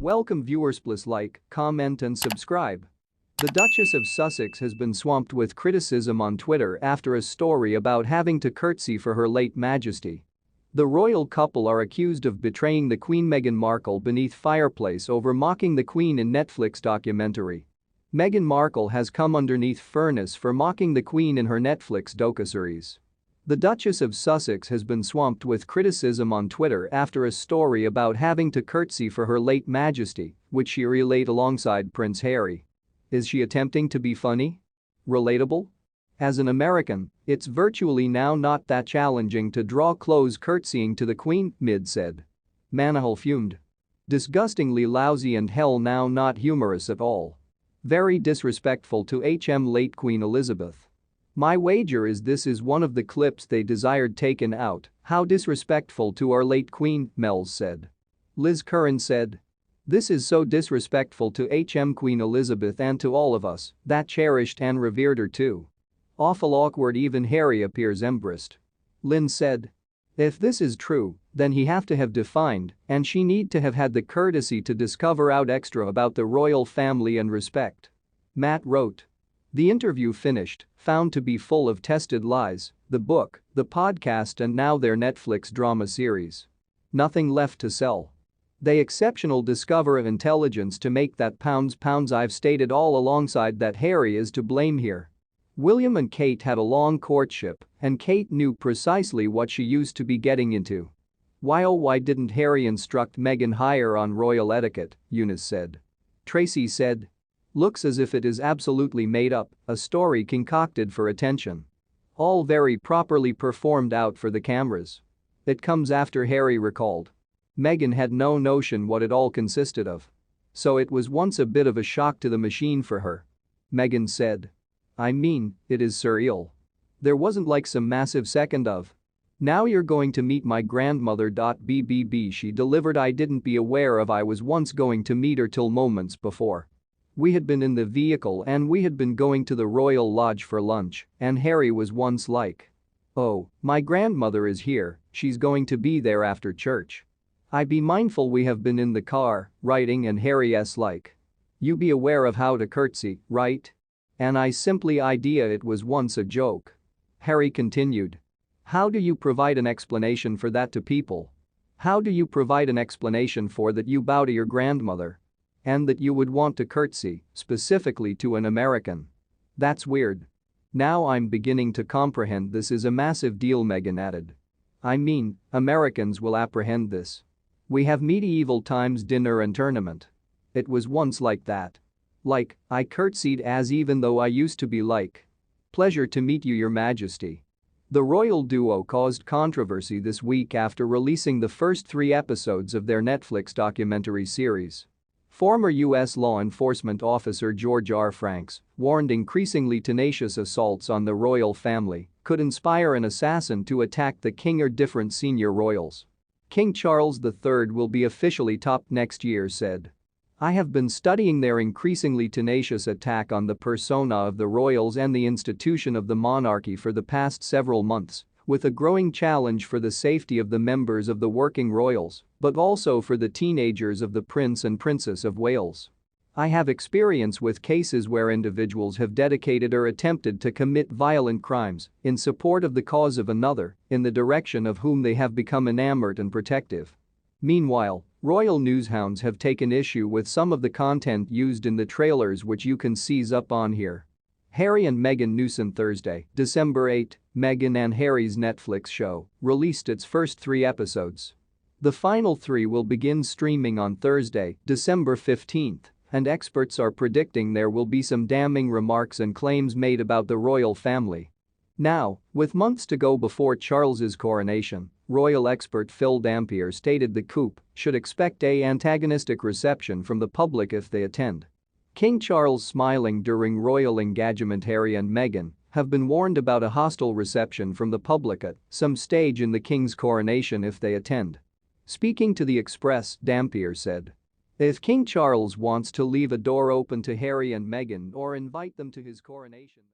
Welcome viewers, please like, comment and subscribe. The Duchess of Sussex has been swamped with criticism on Twitter after a story about having to curtsy for her late majesty. The royal couple are accused of betraying the Queen Meghan Markle beneath fireplace over mocking the Queen in Netflix documentary. Meghan Markle has come underneath furnace for mocking the Queen in her Netflix docuseries. The Duchess of Sussex has been swamped with criticism on Twitter after a story about having to curtsy for her late majesty, which she relayed alongside Prince Harry. Is she attempting to be funny? Relatable? As an American, it's virtually now not that challenging to draw clothes curtsying to the Queen, Mid said. Manahal fumed. Disgustingly lousy and hell now not humorous at all. Very disrespectful to late Queen Elizabeth. My wager is this is one of the clips they desired taken out. How disrespectful to our late Queen, Mells said. Liz Curran said. This is so disrespectful to Queen Elizabeth and to all of us that cherished and revered her too. Awful awkward, even Harry appears embarrassed. Lynn said. If this is true, then he have to have defined and she need to have had the courtesy to discover out extra about the royal family and respect. Matt wrote. The interview finished, found to be full of tested lies, the book, the podcast and now their Netflix drama series. Nothing left to sell. They exceptional discover of intelligence to make that pounds. I've stated all alongside that Harry is to blame here. William and Kate had a long courtship and Kate knew precisely what she used to be getting into. Why didn't Harry instruct Meghan higher on royal etiquette, Eunice said. Tracy said. Looks as if it is absolutely made up, a story concocted for attention. All very properly performed out for the cameras. It comes after Harry recalled. Meghan had no notion what it all consisted of. So it was once a bit of a shock to the machine for her. Meghan said. I mean, it is surreal. There wasn't like some massive second of. Now you're going to meet my grandmother. BBB she delivered. I didn't be aware of I was once going to meet her till moments before. We had been in the vehicle and we had been going to the Royal Lodge for lunch and Harry was once like. Oh, my grandmother is here, she's going to be there after church. I be mindful we have been in the car, writing and Harry's like. You be aware of how to curtsy, right? And I simply idea it was once a joke. Harry continued. How do you provide an explanation for that to people? How do you provide an explanation for that you bow to your grandmother? And that you would want to curtsy, specifically to an American? That's weird. Now I'm beginning to comprehend this is a massive deal, Meghan added. I mean, Americans will apprehend this. We have medieval times dinner and tournament. It was once like that. Like, I curtsied as even though I used to be like. Pleasure to meet you, Your Majesty. The royal duo caused controversy this week after releasing the first 3 episodes of their Netflix documentary series. Former U.S. law enforcement officer George R. Franks warned increasingly tenacious assaults on the royal family could inspire an assassin to attack the king or different senior royals. King Charles III will be officially topped next year, said. I have been studying their increasingly tenacious attack on the persona of the royals and the institution of the monarchy for the past several months, with a growing challenge for the safety of the members of the working royals, but also for the teenagers of the Prince and Princess of Wales. I have experience with cases where individuals have dedicated or attempted to commit violent crimes in support of the cause of another, in the direction of whom they have become enamored and protective. Meanwhile, royal newshounds have taken issue with some of the content used in the trailers, which you can seize up on here. Harry and Meghan news on Thursday, December 8, Meghan and Harry's Netflix show released its first 3 episodes. The final 3 will begin streaming on Thursday, December 15, and experts are predicting there will be some damning remarks and claims made about the royal family. Now, with months to go before Charles's coronation, royal expert Phil Dampier stated the coup should expect an antagonistic reception from the public if they attend. King Charles smiling during royal engagement. Harry and Meghan have been warned about a hostile reception from the public at some stage in the king's coronation if they attend. Speaking to The Express, Dampier said. If King Charles wants to leave a door open to Harry and Meghan or invite them to his coronation.